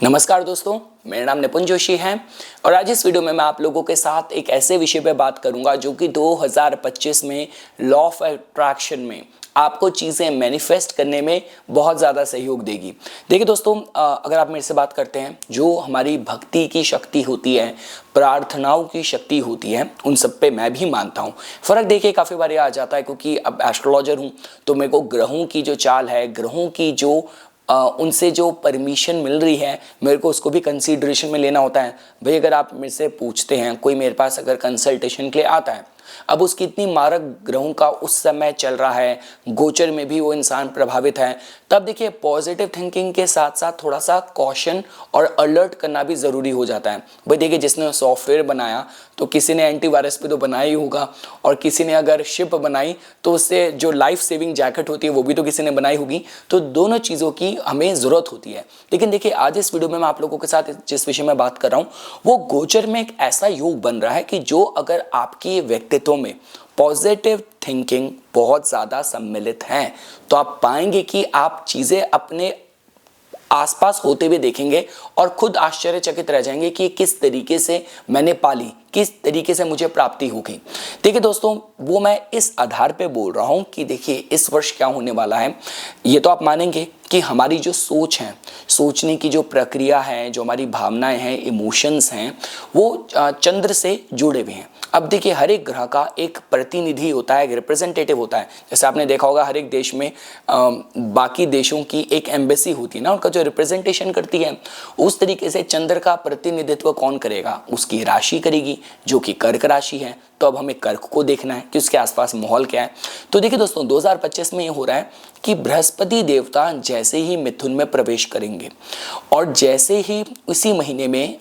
नमस्कार दोस्तों, मेरा नाम निपुन जोशी है और आज इस वीडियो में मैं आप लोगों के साथ एक ऐसे विषय पर बात करूंगा जो कि 2025 में लॉ ऑफ अट्रैक्शन में आपको चीज़ें मैनिफेस्ट करने में बहुत ज़्यादा सहयोग देगी। देखिए दोस्तों, अगर आप मेरे से बात करते हैं, जो हमारी भक्ति की शक्ति होती है, प्रार्थनाओं की शक्ति होती है, उन सब पे मैं भी मानता हूँ। फ़र्क देखिए काफ़ी बार ये आ जाता है, क्योंकि अब एस्ट्रोलॉजर हूँ तो मेरे को ग्रहों की जो चाल है, ग्रहों की जो उनसे जो परमिशन मिल रही है, मेरे को उसको भी कंसीडरेशन में लेना होता है। भाई अगर आप मेरे से पूछते हैं, कोई मेरे पास अगर कंसल्टेशन के लिए आता है, अब उसकी इतनी मारक ग्रहों का उस समय चल रहा है, गोचर में भी वो इंसान प्रभावित है, तब देखिए पॉजिटिव थिंकिंग के साथ साथ थोड़ा सा कॉशन और अलर्ट करना भी ज़रूरी हो जाता है। भाई देखिए, जिसने सॉफ्टवेयर बनाया तो किसी ने एंटीवायरस पे तो बनाया ही होगा, और किसी ने अगर शिप बनाई तो उससे जो लाइफ सेविंग जैकेट होती है वो भी तो किसी ने बनाई होगी। तो दोनों चीज़ों की हमें ज़रूरत होती है। लेकिन देखिए, आज इस वीडियो में मैं आप लोगों के साथ जिस विषय में बात कर रहा हूँ, वो गोचर में एक ऐसा योग बन रहा है कि जो अगर आपकी व्यक्तित्व में पॉजिटिव थिंकिंग बहुत ज़्यादा सम्मिलित है, तो आप पाएंगे कि आप चीज़ें अपने आसपास होते हुए देखेंगे और खुद आश्चर्यचकित रह जाएंगे कि किस तरीके से मैंने पाली, किस तरीके से मुझे प्राप्ति हो गई। देखिए दोस्तों, वो मैं इस आधार पे बोल रहा हूँ कि देखिए इस वर्ष क्या होने वाला है। ये तो आप मानेंगे कि हमारी जो सोच है, सोचने की जो प्रक्रिया है, जो हमारी भावनाएं हैं, इमोशंस हैं, वो चंद्र से जुड़े हुए हैं। अब देखिए, हर एक ग्रह का एक प्रतिनिधि होता है, एक रिप्रेजेंटेटिव होता है। जैसे आपने देखा होगा, हर एक देश में बाकी देशों की एक एम्बेसी होती है ना, उनका जो रिप्रेजेंटेशन करती है। उस तरीके से चंद्र का प्रतिनिधित्व कौन करेगा? उसकी राशि करेगी, जो कि कर्क राशि है। तो अब हमें कर्क को देखना है कि उसके आसपास माहौल क्या है। तो देखिए दोस्तों, 2025 में ये हो रहा है कि बृहस्पति देवता जैसे ही मिथुन में प्रवेश करेंगे, और जैसे ही इसी महीने में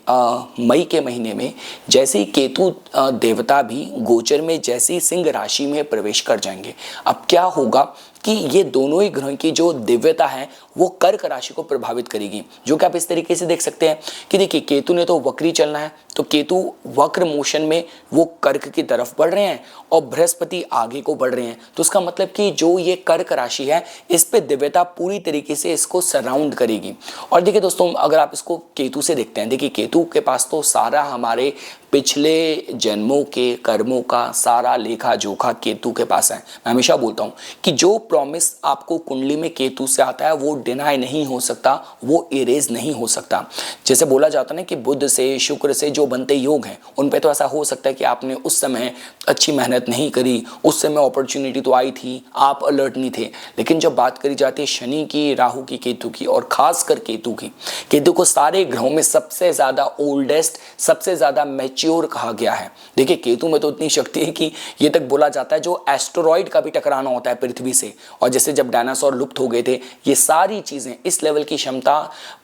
मई के महीने में जैसे ही केतु देवता भी गोचर में जैसे ही सिंह राशि में प्रवेश कर जाएंगे, अब क्या होगा कि ये दोनों ही ग्रहों की जो दिव्यता है वो कर्क राशि को प्रभावित करेगी। जो कि आप इस तरीके से देख सकते हैं कि देखिए, केतु ने तो वक्री चलना है, तो केतु वक्र मोशन में वो कर्क की तरफ बढ़ रहे हैं और बृहस्पति आगे को बढ़ रहे हैं। तो उसका मतलब कि जो ये कर्क राशि है, इस पे दिव्यता पूरी तरीके से इसको सराउंड करेगी। और देखिए दोस्तों, अगर आप इसको केतु से देखते हैं, देखिए केतु के पास तो सारा हमारे पिछले जन्मों के कर्मों का सारा लेखा जोखा केतु के पास है। मैं हमेशा बोलता हूँ कि जो प्रॉमिस आपको कुंडली में केतु से आता है वो डिनाई नहीं हो सकता, वो इरेज नहीं हो सकता। जैसे बोला जाता है ना कि बुध से, शुक्र से जो बनते योग हैं, उन पे तो ऐसा हो सकता है कि आपने उस समय अच्छी मेहनत नहीं करी, उस समय अपॉर्चुनिटी तो आई थी, आप अलर्ट नहीं थे। लेकिन जब बात करी जाती है शनि की, राहु की, केतु की, और खासकर केतु की, केतु को सारे ग्रहों में सबसे ज़्यादा ओल्डेस्ट, सबसे ज़्यादा मैच्योर कहा गया है। देखिए, केतु में तो इतनी शक्ति है कि ये तक बोला जाता है जो एस्टेरॉइड का भी टकराना होता है पृथ्वी से, और जैसे जब डायनासोर लुप्त हो गए थे, ये सारी चीज़ें, इस लेवल की क्षमता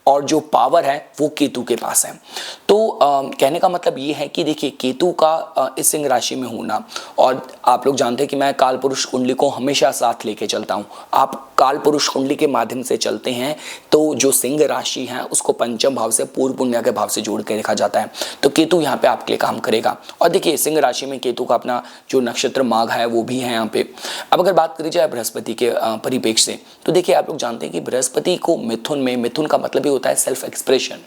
और जो पावर है वो केतु के पास है। तो कहने का मतलब ये है कि देखिए, केतु का इस सिंह राशि में होना, और आप लोग जानते हैं कि मैं काल पुरुष कुंडली को हमेशा साथ लेके चलता हूँ। आप काल पुरुष कुंडली के माध्यम से चलते हैं तो जो सिंह राशि है उसको पंचम भाव से पूर्व पुण्य के भाव से जोड़ के देखा जाता है। तो केतु यहाँ पे आपके लिए काम करेगा। और देखिए, सिंह राशि में केतु का अपना जो नक्षत्र माघ है वो भी है यहाँ पे। अब अगर बात करी जाए बृहस्पति के परिपेक्ष से, तो देखिए आप लोग जानते हैं कि बृहस्पति को मिथुन में, मिथुन का मतलब ही होता है सेल्फ एक्सप्रेशन,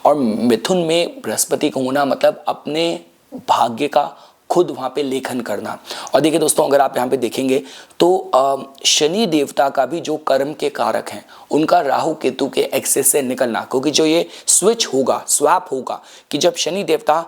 और मिथुन में बृहस्पति का होना मतलब अपने भाग्य का खुद वहाँ पे लेखन करना। और देखिए दोस्तों, अगर आप यहाँ पे देखेंगे तो शनि देवता का भी जो कर्म के कारक हैं, उनका राहु केतु के एक्सेस से निकलना, क्योंकि जो ये स्विच होगा, स्वैप होगा कि जब शनि देवता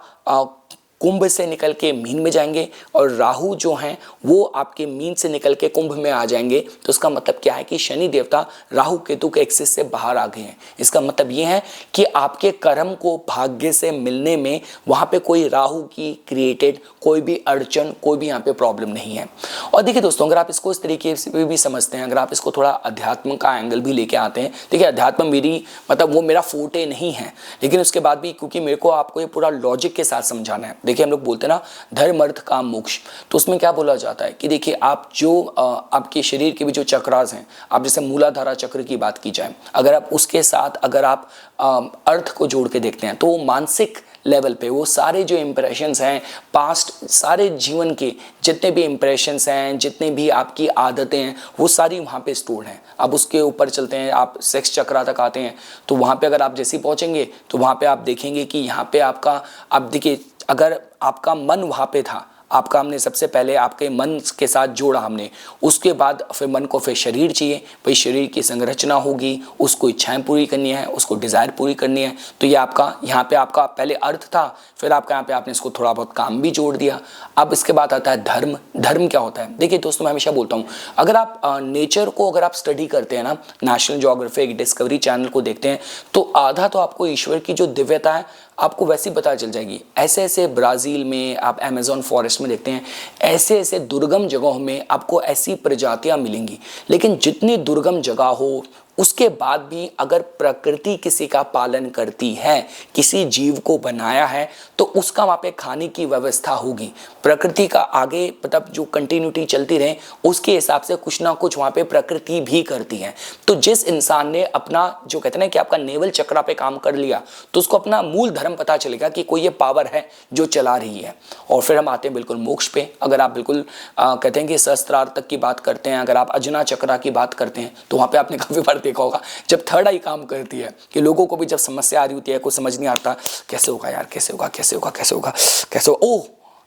कुंभ से निकल के मीन में जाएंगे और राहु जो हैं वो आपके मीन से निकल के कुंभ में आ जाएंगे, तो इसका मतलब क्या है कि शनि देवता राहु केतु के एक्सिस से बाहर आ गए हैं। इसका मतलब ये है कि आपके कर्म को भाग्य से मिलने में वहाँ पे कोई राहु की क्रिएटेड कोई भी अड़चन, कोई भी यहाँ पे प्रॉब्लम नहीं है। और देखिए दोस्तों, अगर आप इसको इस तरीके से भी समझते हैं, अगर आप इसको थोड़ा अध्यात्म का एंगल भी लेके आते हैं, देखिए अध्यात्म मेरी मतलब वो मेरा फोटे नहीं है, लेकिन उसके बाद भी क्योंकि मेरे को आपको ये पूरा लॉजिक के साथ समझाना है। देखिए, हम लोग बोलते हैं ना धर्म अर्थ काम मोक्ष, तो उसमें क्या बोला जाता है कि देखिए, आप जो आपके शरीर के भी जो चक्रास हैं, आप जैसे मूलाधारा चक्र की बात की जाए, अगर आप उसके साथ अगर आप अर्थ को जोड़ के देखते हैं तो मानसिक लेवल पे वो सारे जो इम्प्रेशंस हैं पास्ट, सारे जीवन के जितने भी इम्प्रेशंस हैं, जितने भी आपकी आदतें हैं, वो सारी वहाँ पे स्टोर्ड हैं। अब उसके ऊपर चलते हैं, आप सेक्स चक्रा तक आते हैं, तो वहाँ पे अगर आप जैसे ही पहुँचेंगे तो वहाँ पे आप देखेंगे कि यहाँ पे आपका, आप देखिए अगर आपका मन वहाँ पे था, आपका हमने सबसे पहले आपके मन के साथ जोड़ा हमने, उसके बाद फिर मन को फिर शरीर चाहिए, भाई शरीर की संरचना होगी, उसको इच्छाएं पूरी करनी है, उसको डिज़ायर पूरी करनी है। तो ये आपका यहाँ पे आपका पहले अर्थ था, फिर आपका यहाँ पे आपने इसको थोड़ा बहुत काम भी जोड़ दिया। अब इसके बाद आता है धर्म। धर्म क्या होता है? देखिए दोस्तों, मैं हमेशा बोलता हूँ, अगर आप नेचर को अगर आप स्टडी करते हैं ना, नेशनल ज्योग्राफिक डिस्कवरी चैनल को देखते हैं, तो आधा तो आपको ईश्वर की जो दिव्यता है आपको वैसी पता चल जाएगी। ऐसे ऐसे ब्राज़ील में आप अमेज़न फॉरेस्ट में देखते हैं, ऐसे ऐसे दुर्गम जगहों में आपको ऐसी प्रजातियां मिलेंगी। लेकिन जितनी दुर्गम जगह हो, उसके बाद भी अगर प्रकृति किसी का पालन करती है, किसी जीव को बनाया है, तो उसका वहाँ पे खाने की व्यवस्था होगी। प्रकृति का आगे मतलब जो कंटिन्यूटी चलती रहे, उसके हिसाब से कुछ ना कुछ वहाँ पे प्रकृति भी करती है। तो जिस इंसान ने अपना जो कहते हैं ना कि आपका नेवल चक्रा पे काम कर लिया, तो उसको अपना मूल धर्म पता चलेगा कि कोई ये पावर है जो चला रही है। और फिर हम आते हैं बिल्कुल मोक्ष पे। अगर आप बिल्कुल कहते हैं कि सहस्त्रार्थ तक की बात करते हैं, अगर आप अजना चक्रा की बात करते हैं, तो वहाँ पे आपने काफ़ी बार देखा होगा जब थर्ड आई काम करती है कि लोगों को भी जब समस्या आ रही होती है, कुछ समझ नहीं आता, कैसे होगा यार, कैसे होगा, कैसे होगा, कैसे होगा, कैसे होगा, ओह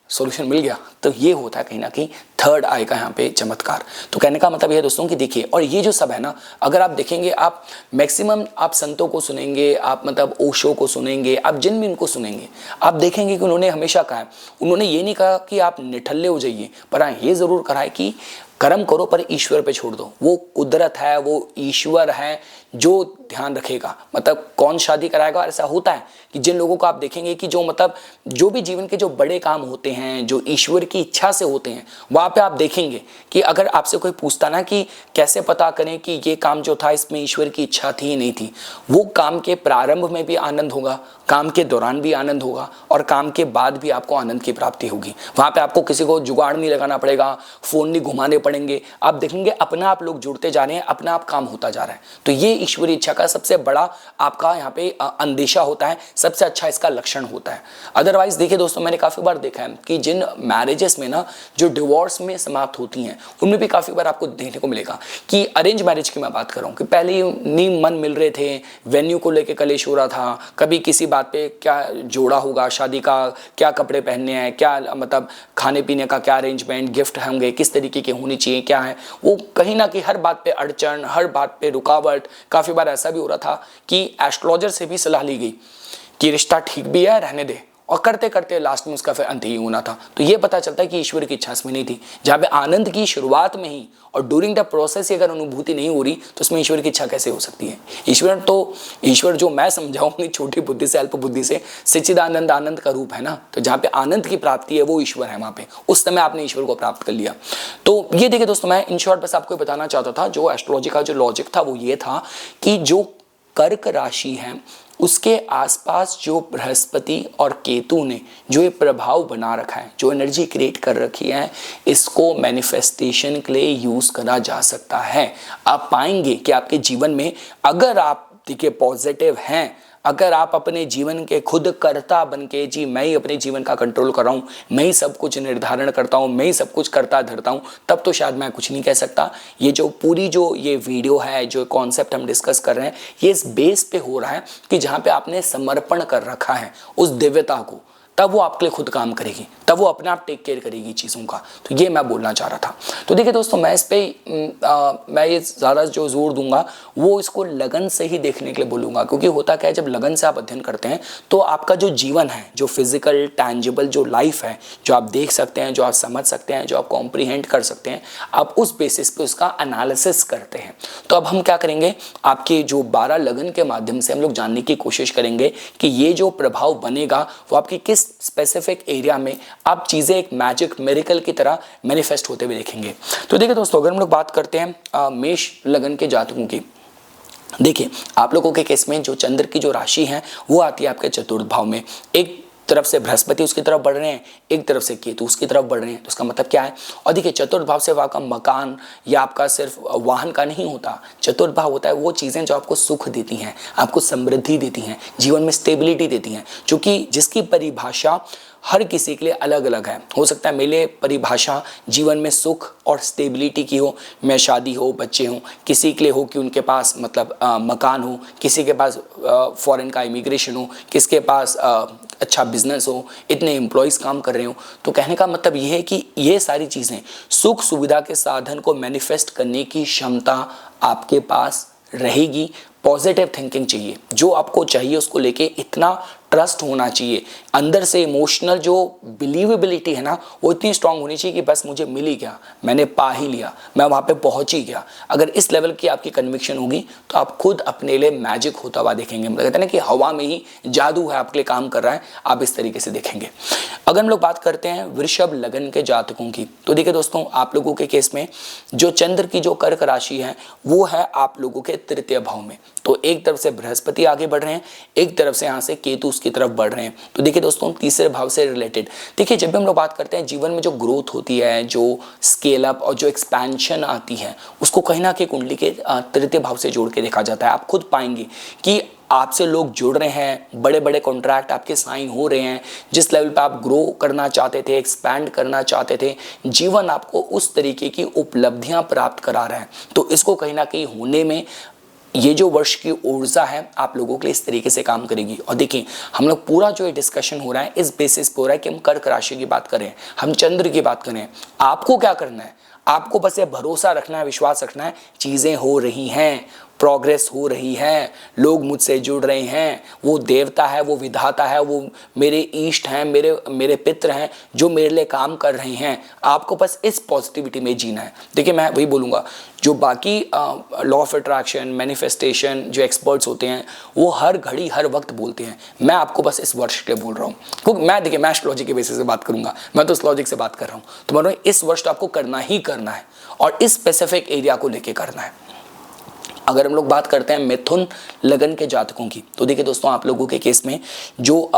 सॉल्यूशन मिल गया। तो ये होता है कहीं ना कहीं थर्ड आई का यहाँ पे चमत्कार। तो कहने का मतलब ये है दोस्तों कि देखिए, और ये जो सब है ना, अगर आप देखेंगे, आप मैक्सिमम आप संतों को सुनेंगे, आप मतलब ओशो को सुनेंगे, आप जिन भी उनको सुनेंगे, आप देखेंगे कि उन्होंने हमेशा कहा है, उन्होंने ये नहीं कहा कि आप निठल्ले हो जाइए, पर हाँ ये ज़रूर कहा है कि कर्म करो पर ईश्वर पे छोड़ दो। वो कुदरत है, वो ईश्वर है जो ध्यान रखेगा। मतलब कौन शादी कराएगा? ऐसा होता है कि जिन लोगों को आप देखेंगे कि जो मतलब जो भी जीवन के जो बड़े काम होते हैं, जो ईश्वर की इच्छा से होते हैं, वहाँ पे आप देखेंगे कि अगर आपसे कोई पूछता ना कि कैसे पता करें कि ये काम जो था इसमें ईश्वर की इच्छा थी या नहीं थी, वो काम के प्रारंभ में भी आनंद होगा, काम के दौरान भी आनंद होगा, और काम के बाद भी आपको आनंद की प्राप्ति होगी। वहाँ पे आपको किसी को जुगाड़ नहीं लगाना पड़ेगा, फोन नहीं घुमाने पड़ेंगे, आप देखेंगे अपना आप लोग जुड़ते जा रहे हैं, अपना आप काम होता जा रहा है। तो ये ईश्वरीय इच्छा का सबसे बड़ा आपका यहाँ पे अंदेशा होता है, सबसे अच्छा इसका लक्षण होता है। अदरवाइज देखिए दोस्तों, मैंने काफी बार देखा है कि जिन मैरिजेस में ना जो डिवोर्स में समाप्त होती हैं, उनमें भी काफी बार आपको देखने को मिलेगा कि अरेंज मैरिज की मैं बात कर रहा हूँ कि पहले नहीं मन मिल रहे थे, वेन्यू को लेकर कलेश हो रहा था, कभी किसी बात पे क्या जोड़ा होगा, शादी का क्या कपड़े पहनने हैं, क्या मतलब खाने पीने का क्या अरेंजमेंट, गिफ्ट होंगे, किस तरीके के होनी चाहिए, क्या है, वो कहीं ना कहीं हर बात पे अड़चन, हर बात पे रुकावट। काफी बार ऐसा भी हो रहा था कि एस्ट्रोलॉजर से भी सलाह ली गई कि रिश्ता ठीक भी है, रहने दे, और करते करते लास्ट में उसका फिर अंत ही होना था। तो ये पता चलता है कि ईश्वर की इच्छा इसमें नहीं थी। जहाँ पे आनंद की शुरुआत में ही और ड्यूरिंग द प्रोसेस ही अगर अनुभूति नहीं हो रही, तो उसमें ईश्वर की इच्छा कैसे हो सकती है? ईश्वर जो मैं समझाऊं अपनी छोटी बुद्धि से, अल्प बुद्धि से, सच्चिदानंद आनंद का रूप है ना। तो जहाँ पे आनंद की प्राप्ति है वो ईश्वर है, वहाँ पे उस समय आपने ईश्वर को प्राप्त कर लिया। तो ये देखिए दोस्तों, मैं इन शॉर्ट बस आपको बताना चाहता था, जो एस्ट्रोलॉजी का जो लॉजिक था वो ये था कि जो कर्क राशि है उसके आसपास जो बृहस्पति और केतु ने जो ये प्रभाव बना रखा है, जो एनर्जी क्रिएट कर रखी है, इसको मैनिफेस्टेशन के लिए यूज करा जा सकता है। आप पाएंगे कि आपके जीवन में अगर आप देखिए पॉजिटिव हैं, अगर आप अपने जीवन के खुद कर्ता बन के, जी मैं ही अपने जीवन का कंट्रोल कर रहा हूँ, मैं ही सब कुछ निर्धारण करता हूँ, मैं ही सब कुछ करता धरता हूँ, तब तो शायद मैं कुछ नहीं कह सकता। ये जो पूरी जो ये वीडियो है, जो कॉन्सेप्ट हम डिस्कस कर रहे हैं, ये इस बेस पे हो रहा है कि जहाँ पे आपने समर्पण कर रखा है उस दिव्यता को, तब वो आपके लिए खुद काम करेगी, तब वो अपने आप टेक केयर करेगी चीज़ों का। तो ये मैं बोलना चाह रहा था। तो देखिए दोस्तों, मैं इस पर मैं ये ज़्यादा जो जोर दूंगा वो इसको लगन से ही देखने के लिए बोलूँगा, क्योंकि होता क्या है, जब लगन से आप अध्ययन करते हैं तो आपका जो जीवन है, जो फिजिकल टैंजिबल जो लाइफ है, जो आप देख सकते हैं, जो आप समझ सकते हैं, जो आप कॉम्प्रीहेंड कर सकते हैं, आप उस बेसिस पे उसका एनालिसिस करते हैं। तो अब हम क्या करेंगे, आपके जो 12 लगन के माध्यम से हम लोग जानने की कोशिश करेंगे कि ये जो प्रभाव बनेगा वो आपकी किस स्पेसिफिक एरिया में आप चीजें एक मैजिक मिरेकल की तरह मैनिफेस्ट होते हुए देखेंगे। तो देखिए दोस्तों, अगर हम लोग बात करते हैं मेष लगन के जातकों की, देखिए आप लोगों के केस में जो चंद्र की जो राशि है वो आती है आपके चतुर्थ भाव में। एक तरफ से बृहस्पति उसकी तरफ बढ़ रहे हैं, एक तरफ से केतु उसकी तरफ बढ़ रहे हैं। तो उसका मतलब क्या है? और देखिए चतुर्थ भाव से आपका मकान या आपका सिर्फ वाहन का नहीं होता, चतुर्थ भाव होता है वो चीज़ें जो आपको सुख देती हैं, आपको समृद्धि देती हैं, जीवन में स्टेबिलिटी देती हैं, क्योंकि जिसकी परिभाषा हर किसी के लिए अलग अलग है। हो सकता है मेरे परिभाषा जीवन में सुख और स्टेबिलिटी की हो, मैं शादी हो, बच्चे हों, किसी के लिए हो कि उनके पास मतलब मकान हो, किसी के पास फॉरेन का इमिग्रेशन हो, किसके पास अच्छा बिजनेस हो, इतने एम्प्लॉयज़ काम कर रहे हो। तो कहने का मतलब ये है कि ये सारी चीज़ें सुख सुविधा के साधन को मैनिफेस्ट करने की क्षमता आपके पास रहेगी। पॉजिटिव थिंकिंग चाहिए, जो आपको चाहिए उसको लेके इतना ट्रस्ट होना चाहिए, अंदर से इमोशनल जो बिलीवेबिलिटी है ना वो इतनी स्ट्रांग होनी चाहिए कि बस मुझे मिल ही गया, मैंने पा ही लिया, मैं वहाँ पे पहुँच ही गया। अगर इस लेवल की आपकी कन्विक्शन होगी तो आप खुद अपने लिए मैजिक होता हुआ देखेंगे। मतलब कहते हैं ना कि हवा में ही जादू है, आपके लिए काम कर रहा है, आप इस तरीके से देखेंगे। अगर हम लोग बात करते हैं वृषभ लगन के जातकों की, तो देखिए दोस्तों आप लोगों के केस में जो चंद्र की जो कर्क राशि है वो है आप लोगों के तृतीय भाव में। तो एक तरफ से बृहस्पति आगे बढ़ रहे हैं, एक तरफ से यहाँ से केतु की तरफ बढ़ रहे हैं। तो देखिए दोस्तों तीसरे भाव से रिलेटेड देखिए जब भी हम लोग बात करते हैं जीवन में जो ग्रोथ होती है, जो स्केल अप और जो एक्सपेंशन आती है, उसको कहीं ना कहीं कुंडली के तृतीय भाव से जोड़ के देखा जाता है। आप खुद पाएंगे कि आपसे लोग जुड़ रहे हैं, बड़े बड़े कॉन्ट्रैक्ट आपके साइन हो रहे हैं, जिस लेवल पे आप ग्रो करना चाहते थे, एक्सपैंड करना चाहते थे, जीवन आपको उस तरीके की उपलब्धियां प्राप्त करा रहा है। तो इसको कहीं ना कहीं होने में ये जो वर्ष की ऊर्जा है आप लोगों के लिए इस तरीके से काम करेगी। और देखिए हम लोग पूरा जो ये डिस्कशन हो रहा है इस बेसिस पे हो रहा है कि हम कर्क राशि की बात करें, हम चंद्र की बात करें। आपको क्या करना है? आपको बस ये भरोसा रखना है, विश्वास रखना है, चीज़ें हो रही हैं, प्रोग्रेस हो रही है, लोग मुझसे जुड़ रहे हैं, वो देवता है, वो विधाता है, वो मेरे इष्ट हैं, मेरे पित्र हैं जो मेरे लिए काम कर रहे हैं। आपको बस इस पॉजिटिविटी में जीना है। देखिए मैं वही बोलूँगा, जो बाकी लॉ ऑफ अट्रैक्शन, मैनिफेस्टेशन जो एक्सपर्ट्स होते हैं वो हर घड़ी हर वक्त बोलते हैं, मैं आपको बस इस वर्ष के लिए बोल रहा हूँ, क्योंकि मैं देखिए मैं एस्ट्रोलॉजी के बेसिस से बात करूँगा, मैं तो उस लॉजिक से बात कर रहा हूँ। तो मैं इस वर्ष तो आपको करना ही करना है और इस स्पेसिफिक एरिया को लेके करना है। अगर हम लोग बात करते हैं मिथुन लगन के जातकों की, तो देखिए दोस्तों आप लोगों के केस में जो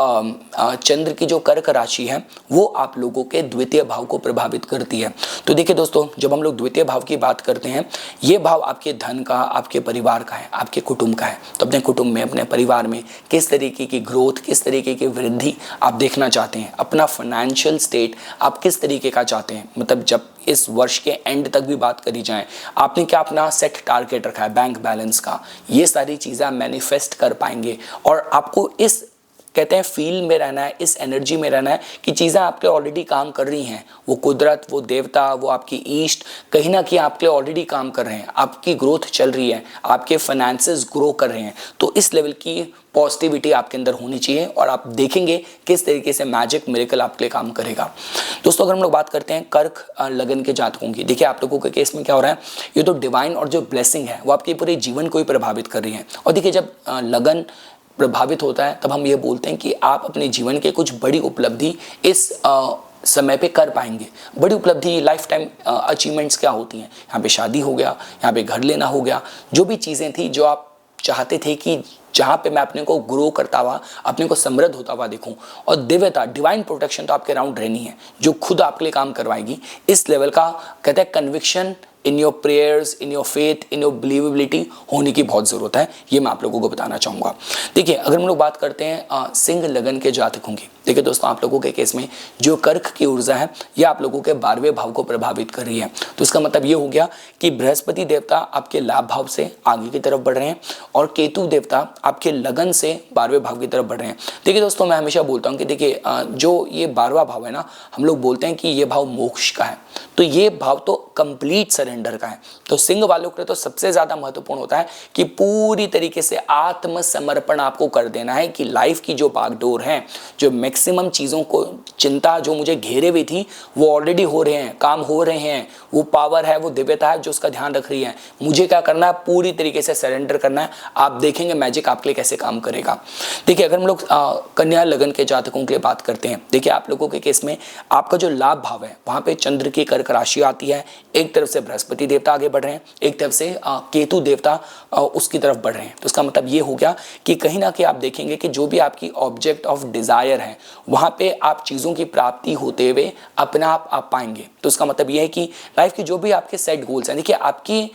चंद्र की जो कर्क राशि है वो आप लोगों के द्वितीय भाव को प्रभावित करती है। तो देखिए दोस्तों जब हम लोग द्वितीय भाव की बात करते हैं, ये भाव आपके धन का, आपके परिवार का है, आपके कुटुंब का है। तो अपने कुटुंब में, अपने परिवार में किस तरीके की ग्रोथ, किस तरीके की वृद्धि आप देखना चाहते हैं, अपना फाइनेंशियल स्टेट आप किस तरीके का चाहते हैं। मतलब जब इस वर्ष के एंड तक भी बात करी जाए, आपने क्या अपना सेट टारगेट रखा है बैंक बैलेंस का, ये सारी चीज़ें मैनिफेस्ट कर पाएंगे। और आपको इस कहते हैं फील में रहना है, इस एनर्जी में रहना है कि चीज़ें आपके ऑलरेडी काम कर रही हैं। वो कुदरत, वो देवता, वो आपकी ईस्ट कहीं ना कहीं आपके ऑलरेडी काम कर रहे हैं, आपकी ग्रोथ चल रही है, आपके फाइनेंसेस ग्रो कर रहे हैं। तो इस लेवल की पॉजिटिविटी आपके अंदर होनी चाहिए और आप देखेंगे किस तरीके से मैजिक मिरेकल आपके लिए काम करेगा। दोस्तों अगर हम लोग बात करते हैं कर्क लगन के जातकों की, देखिए आप लोगों के केस में क्या हो रहा है, ये तो डिवाइन और जो ब्लेसिंग है वो आपके पूरे जीवन को ही प्रभावित कर रही है। और देखिए जब लगन प्रभावित होता है तब हम ये बोलते हैं कि आप अपने जीवन के कुछ बड़ी उपलब्धि इस समय पे कर पाएंगे। बड़ी उपलब्धि लाइफ टाइम अचीवमेंट्स क्या होती हैं, यहाँ पे शादी हो गया, यहाँ पे घर लेना हो गया, जो भी चीज़ें थी जो आप चाहते थे कि जहाँ पे मैं अपने को ग्रो करता हुआ, अपने को समृद्ध होता हुआ देखूं। और दिव्यता, डिवाइन प्रोटेक्शन तो आपके अराउंड रहनी है, जो खुद आपके लिए काम करवाएगी। इस लेवल का कहते हैं conviction in your prayers, in your faith, in your believability होने की बहुत ज़रूरत है। ये मैं आप लोगों को बताना चाहूँगा। देखिए अगर हम लोग बात करते हैं सिंह लगन के जातकों की, देखिए दोस्तों आप लोगों के केस में जो कर्क की ऊर्जा है ये आप लोगों के 12वें भाव को प्रभावित कर रही है। तो इसका मतलब ये हो गया कि बृहस्पति देवता आपके लाभ भाव से आगे की तरफ बढ़ रहे हैं और केतु देवता आपके लगन से 12वें भाव की तरफ बढ़ रहे हैं। देखिए दोस्तों मैं हमेशा बोलता हूँ कि देखिए जो ये 12वां भाव है ना, हम लोग बोलते हैं कि ये भाव मोक्ष का है, तो ये भाव तो कंप्लीट सरेंडर का है। तो सिंह वालों के लिए तो सबसे ज़्यादा महत्वपूर्ण होता है कि पूरी तरीके से आत्मसमर्पण आपको कर देना है कि लाइफ की जो बागडोर है, जो मैक्सिमम चीज़ों को चिंता जो मुझे घेरे हुई थी वो ऑलरेडी हो रहे हैं, काम हो रहे हैं, वो पावर है, वो दिव्यता है जो उसका ध्यान रख रही है। मुझे क्या करना है, पूरी तरीके से सरेंडर करना है। आप देखेंगे मैजिक आपके लिए कैसे काम करेगा। देखिए अगर हम लोग कन्या लगन के जातकों के लिए बात करते हैं, देखिए आप लोगों के केस में आपका जो लाभ भाव है वहाँ पे चंद्र की कर्क राशि आती है, एक तरफ से बृहस्पति देवता आगे बढ़ रहे हैं, एक तरफ से केतु देवता उसकी तरफ बढ़ रहे हैं। तो इसका मतलब ये हो गया कि कहीं ना कहीं आप देखेंगे कि जो भी आपकी ऑब्जेक्ट ऑफ डिजायर है वहां पे आप चीज़ों की प्राप्ति होते हुए अपने आप पाएंगे। तो इसका मतलब ये है कि लाइफ के जो भी आपके सेट गोल्स हैं, देखिए आपकी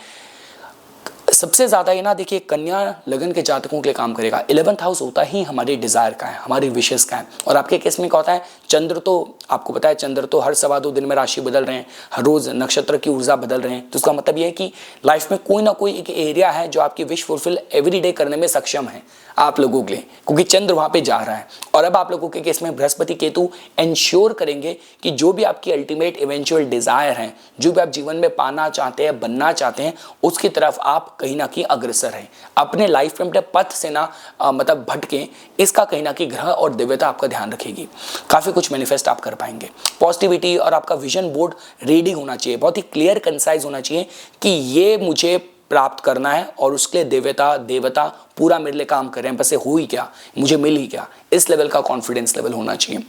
सबसे ज़्यादा ये ना, देखिए कन्या लगन के जातकों के लिए काम करेगा। 11th हाउस होता ही हमारे डिज़ायर का है, हमारी विशेष का है। और आपके केस में क्या होता है, चंद्र तो आपको पता है चंद्र तो हर 2.25 दिन में राशि बदल रहे हैं, हर रोज़ नक्षत्र की ऊर्जा बदल रहे हैं। तो इसका मतलब ये है कि लाइफ में कोई ना कोई एक एरिया है जो आपकी विश फुलफिल एवरीडे करने में सक्षम है आप लोगों के लिए, क्योंकि चंद्र वहाँ पे जा रहा है। और अब आप लोगों के केस में बृहस्पति केतु इंश्योर करेंगे कि जो भी आपकी अल्टीमेट इवेंचुअल डिज़ायर है, जो भी आप जीवन में पाना चाहते हैं, बनना चाहते हैं, उसकी तरफ आप कहीं ना कहीं अग्रसर हैं। अपने लाइफ में अपने पथ से ना मतलब भटके, इसका कहीं ना कहीं ग्रह और दिव्यता आपका ध्यान रखेगी। काफ़ी कुछ मैनिफेस्ट आप कर पाएंगे। पॉजिटिविटी और आपका विजन बोर्ड रेडी होना चाहिए, बहुत ही क्लियर कंसाइज होना चाहिए कि ये मुझे प्राप्त करना है और उसके लिए देवता पूरा मेरे लिए काम कर रहे हैं, बस ये हो ही क्या, मुझे मिल ही क्या, इस लेवल का कॉन्फिडेंस लेवल होना चाहिए।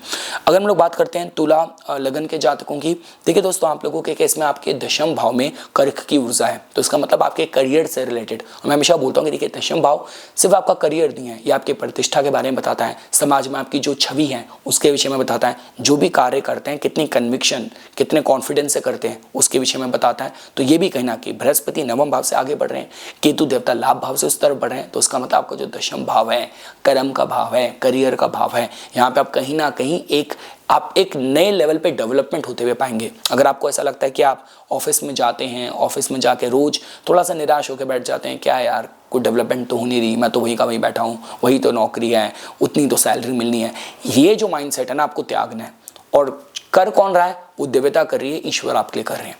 अगर हम लोग बात करते हैं तुला लगन के जातकों की, देखिए दोस्तों आप लोगों के केस में आपके दशम भाव में कर्क की ऊर्जा है। तो इसका मतलब आपके करियर से रिलेटेड, मैं हमेशा बोलता हूँ कि देखिए दशम भाव सिर्फ आपका करियर नहीं है, ये आपके प्रतिष्ठा के बारे में बताता है, समाज में आपकी जो छवि है उसके विषय में बताता है, जो भी कार्य करते हैं कितनी कन्विक्शन कितने कॉन्फिडेंस से करते हैं उसके विषय में बताता है। तो ये भी कहीं ना कहीं बृहस्पति नवम भाव से आगे बढ़ रहे हैं, केतु देवता लाभ भाव से उस तरफ बढ़ रहे हैं। तो इसका मतलब आपका जो दशम भाव है, कर्म का भाव है, करियर का भाव है, यहाँ पे आप कहीं ना कहीं आप एक नए लेवल पे डेवलपमेंट होते हुए पाएंगे। अगर आपको ऐसा लगता है कि आप ऑफिस में जाते हैं, ऑफिस में जाके रोज थोड़ा सा निराश होकर बैठ जाते हैं, क्या यार कोई डेवलपमेंट तो हो नहीं रही, मैं तो वही का वही बैठा हूँ, वही तो नौकरी है, उतनी तो सैलरी मिलनी है, ये जो माइंडसेट है ना आपको त्यागना है। और कर कौन रहा है, वो देवता कर रही है, ईश्वर आपके लिए कर रहे हैं।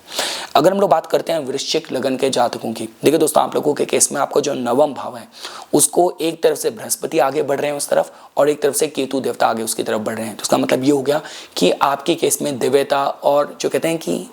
अगर हम लोग बात करते हैं वृश्चिक लगन के जातकों की, देखिए दोस्तों आप लोगों के केस में आपका जो नवम भाव है उसको एक तरफ से बृहस्पति आगे बढ़ रहे हैं उस तरफ, और एक तरफ से केतु देवता आगे उसकी तरफ बढ़ रहे हैं। तो इसका मतलब ये हो गया कि आपके केस में देवता और जो कहते हैं कि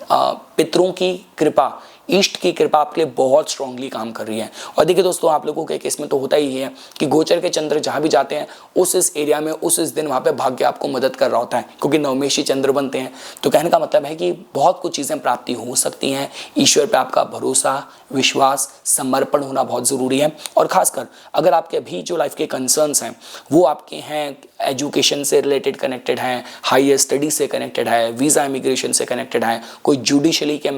पितरों की कृपा, ईष्ट की कृपा आपके लिए बहुत स्ट्रांगली काम कर रही है। और देखिए दोस्तों आप लोगों के केस में तो होता ही है कि गोचर के चंद्र जहाँ भी जाते हैं उस एरिया में उस दिन वहाँ पे भाग्य आपको मदद कर रहा होता है, क्योंकि नवमेशी चंद्र बनते हैं। तो कहने का मतलब है कि बहुत कुछ चीज़ें प्राप्ति हो सकती हैं। ईश्वर पे आपका भरोसा, विश्वास, समर्पण होना बहुत ज़रूरी है। और खासकर अगर आपके अभी जो लाइफ के कंसर्न्स हैं वो आपके हैं एजुकेशन से रिलेटेड कनेक्टेड हैं, हायर स्टडी से कनेक्टेड है, वीज़ा इमिग्रेशन से कनेक्टेड है, कोई जुडिशरी के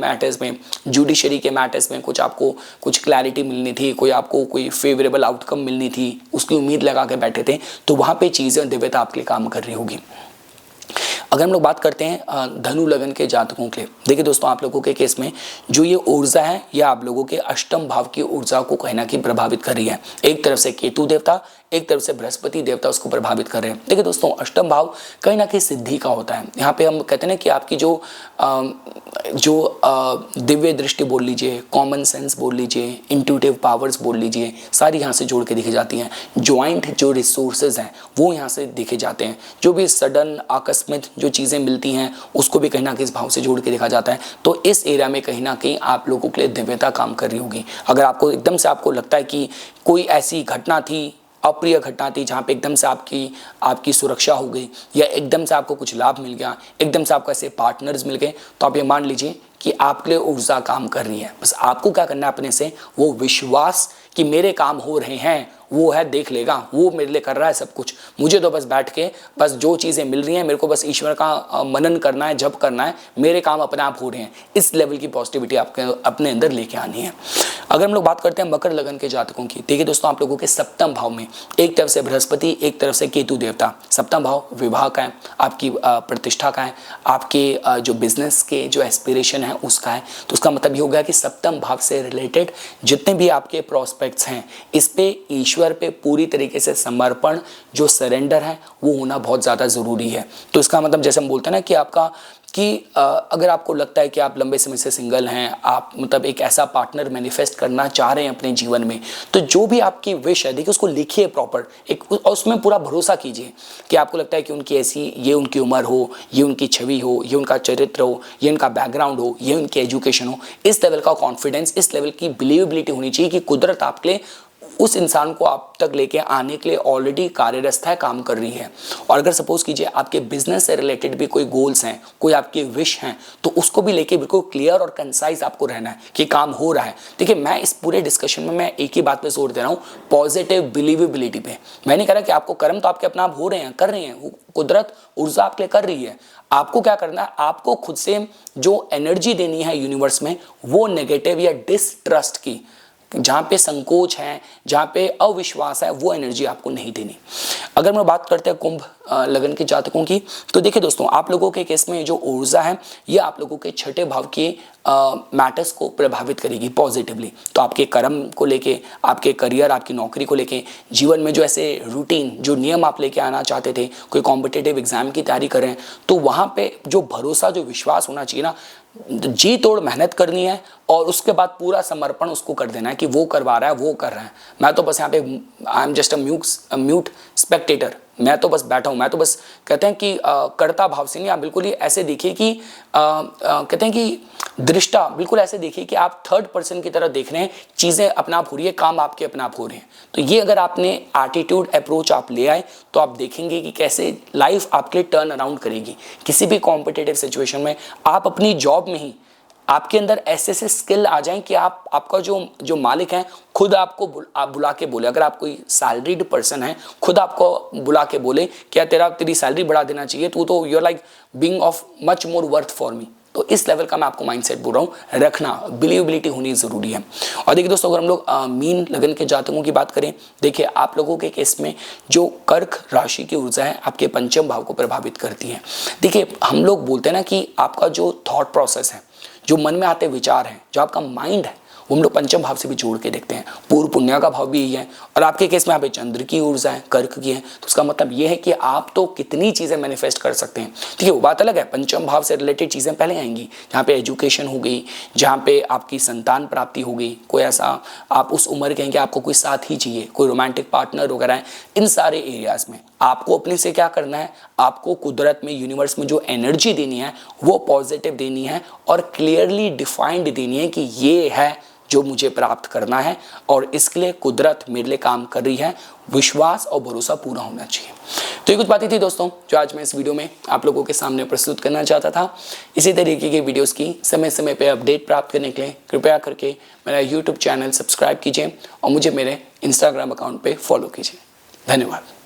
मैटर्स में कुछ आपको कुछ क्लैरिटी मिलनी थी, कोई आपको कोई फेवरेबल आउटकम मिलनी थी, उसकी उम्मीद लगा के बैठे थे, तो वहाँ पे चीज़ें दिव्यता आपके लिए काम कर रही होगी। अगर हम लोग बात करते हैं धनु लगन के जातकों के लिए, देखिए दोस्तों आप लोगों के केस में जो ये ऊर्जा है यह आप लोगों के अष्टम भाव की ऊर्जा को कहीं ना कहीं प्रभावित कर रही है। एक तरफ से केतु देवता, एक तरफ से बृहस्पति देवता उसको प्रभावित कर रहे हैं। देखिए दोस्तों अष्टम भाव कहीं ना कहीं सिद्धि का होता है। यहाँ पे हम कहते हैं ना कि आपकी जो दिव्य दृष्टि बोल लीजिए, कॉमन सेंस बोल लीजिए, इंट्यूटिव पावर्स बोल लीजिए, सारी यहाँ से जोड़ के दिखे जाती हैं। ज्वाइंट जो रिसोर्सेज हैं वो यहाँ से दिखे जाते हैं। जो भी सडन आकस्मिक जो चीज़ें मिलती हैं उसको भी कहीं ना कहीं इस भाव से जोड़ के देखा जाता है। तो इस एरिया में कहीं ना कहीं आप लोगों के लिए दिव्यता काम कर रही होगी। अगर आपको एकदम से आपको लगता है कि कोई ऐसी घटना थी, अप्रिय घटना थी, जहाँ पे एकदम से आपकी सुरक्षा हो गई, या एकदम से आपको कुछ लाभ मिल गया, एकदम से आपको ऐसे पार्टनर्स मिल गए, तो आप ये मान लीजिए कि आपके लिए ऊर्जा काम कर रही है। बस आपको क्या करना है, अपने से वो विश्वास कि मेरे काम हो रहे हैं वो है, देख लेगा, वो मेरे लिए कर रहा है सब कुछ, मुझे तो बस बैठ के बस जो चीज़ें मिल रही हैं मेरे को बस ईश्वर का मनन करना है, जप करना है, मेरे काम अपने आप हो रहे हैं। इस लेवल की पॉजिटिविटी आपके अपने अंदर लेके आनी है। अगर हम लोग बात करते हैं मकर लगन के जातकों की, देखिए दोस्तों आप लोगों के सप्तम भाव में एक तरफ से बृहस्पति, एक तरफ से केतु देवता। सप्तम भाव विवाह का है, आपकी प्रतिष्ठा का है, आपके जो बिजनेस के जो एस्पिरेशन है उसका है। तो उसका मतलब ये हो गया कि सप्तम भाव से रिलेटेड जितने भी आपके प्रोस्पेक्ट्स हैं इस पे ईश्वर पे पूरी तरीके से समर्पण, जो सरेंडर है वो होना बहुत ज़्यादा ज़रूरी है। तो इसका मतलब जैसे हम बोलते हैं ना कि अगर आपको लगता है कि आप लंबे समय से सिंगल हैं, आप मतलब एक ऐसा पार्टनर मैनिफेस्ट करना चाह रहे हैं अपने जीवन में, तो जो भी आपकी विश है देखिए उसको लिखिए प्रॉपर और उसमें पूरा भरोसा कीजिए कि आपको लगता है कि उनकी ऐसी, ये उनकी उम्र हो, ये उनकी छवि हो, ये उनका चरित्र हो, ये उनका बैकग्राउंड हो, ये उनकी एजुकेशन हो। इस लेवल का कॉन्फिडेंस, इस लेवल की बिलीवेबिलिटी होनी चाहिए कि कुदरत आपके लिए उस इंसान को आप तक लेके आने के लिए ऑलरेडी कार्यरत है, काम कर रही है। और अगर सपोज कीजिए आपके बिजनेस से रिलेटेड भी कोई गोल्स हैं, कोई आपके विश हैं, तो उसको भी लेके बिल्कुल क्लियर और कंसाइज आपको रहना है कि काम हो रहा है। देखिए, मैं इस पूरे डिस्कशन में मैं एक ही बात पे जोर दे रहा हूँ, पॉजिटिव बिलीवेबिलिटी पे। मैं नहीं कह रहा कि आपको कर्म तो आपके अपना आप हो रहे हैं, कर रहे हैं, कुदरत ऊर्जा आपके लिए कर रही है। आपको क्या करना है, आपको खुद से जो एनर्जी देनी है यूनिवर्स में, वो नेगेटिव या डिसट्रस्ट की, जहाँ पे संकोच है, जहाँ पे अविश्वास है, वो एनर्जी आपको नहीं देनी। अगर मैं बात करते हैं कुंभ लगन के जातकों की, तो देखिए दोस्तों, आप लोगों के केस में जो ऊर्जा है ये आप लोगों के छठे भाव के मैटर्स को प्रभावित करेगी पॉजिटिवली। तो आपके कर्म को लेके, आपके करियर, आपकी नौकरी को लेके, जीवन में जो ऐसे रूटीन, जो नियम आप लेके आना चाहते थे, कोई कॉम्पिटिटिव एग्जाम की तैयारी कर रहे हैं, तो वहाँ पे जो भरोसा, जो विश्वास होना चाहिए ना, जी तोड़ मेहनत करनी है और उसके बाद पूरा समर्पण उसको कर देना है कि वो करवा रहा है, वो कर रहा है। मैं तो बस यहाँ पे I am just a mute Spectator, मैं तो बस बैठा हूँ, मैं तो बस, कहते हैं कि कर्ता भाव से नहीं, आप बिल्कुल ही ऐसे देखिए कि कहते हैं कि दृष्टा, बिल्कुल ऐसे देखिए कि आप थर्ड पर्सन की तरह देख रहे हैं, चीज़ें अपना आप हो रही है, काम आपके अपना आप हो रहे हैं। तो ये अगर आपने एटीट्यूड, अप्रोच आप ले आए, तो आप देखेंगे कि कैसे लाइफ आपके लिए टर्न अराउंड करेगी। किसी भी कॉम्पिटिटिव सिचुएशन में, आप अपनी जॉब में ही, आपके अंदर ऐसे ऐसे स्किल आ जाएं कि आपका जो मालिक है खुद आपको बुला के बोले, अगर आप कोई सैलरीड पर्सन है, खुद आपको बुला के बोले क्या तेरी सैलरी बढ़ा देना चाहिए, तू तो you are like being of much more worth for me. तो इस लेवल का मैं आपको माइंडसेट बोल रहा हूँ, रखना, बिलीवेबिलिटी होनी जरूरी है। और देखिए दोस्तों, अगर हम लोग मीन लगन के जातकों की बात करें, देखिए आप लोगों के केस में जो कर्क राशि की ऊर्जा है आपके पंचम भाव को प्रभावित करती है। देखिए, हम लोग बोलते हैं ना कि आपका जो थॉट प्रोसेस है, जो मन में आते विचार हैं, जो आपका माइंड है, वो हम लोग पंचम भाव से भी जोड़ के देखते हैं। पूर्व पुण्य का भाव भी यही है, और आपके केस में यहाँ पे चंद्र की ऊर्जा है, कर्क की है। तो उसका मतलब ये है कि आप तो कितनी चीज़ें मैनिफेस्ट कर सकते हैं। ठीक है, वो बात अलग है, पंचम भाव से रिलेटेड चीज़ें पहले आएंगी, जहाँ पे एजुकेशन हो गई, जहाँ पे आपकी संतान प्राप्ति हो गई, कोई ऐसा आप उस उम्र के हैं कि आपको कोई साथ ही चाहिए, कोई रोमांटिक पार्टनर वगैरह है। इन सारे एरियाज में आपको अपने से क्या करना है, आपको कुदरत में, यूनिवर्स में जो एनर्जी देनी है वो पॉजिटिव देनी है और क्लियरली डिफाइंड देनी है कि ये है जो मुझे प्राप्त करना है और इसके लिए कुदरत मेरे लिए काम कर रही है। विश्वास और भरोसा पूरा होना चाहिए। तो ये कुछ बातें थी दोस्तों जो आज मैं इस वीडियो में आप लोगों के सामने प्रस्तुत करना चाहता था। इसी तरीके के वीडियोस की समय समय पे अपडेट प्राप्त करने के लिए कृपया करके मेरा यूट्यूब चैनल सब्सक्राइब कीजिए और मुझे मेरे इंस्टाग्राम अकाउंट पे फॉलो कीजिए। धन्यवाद।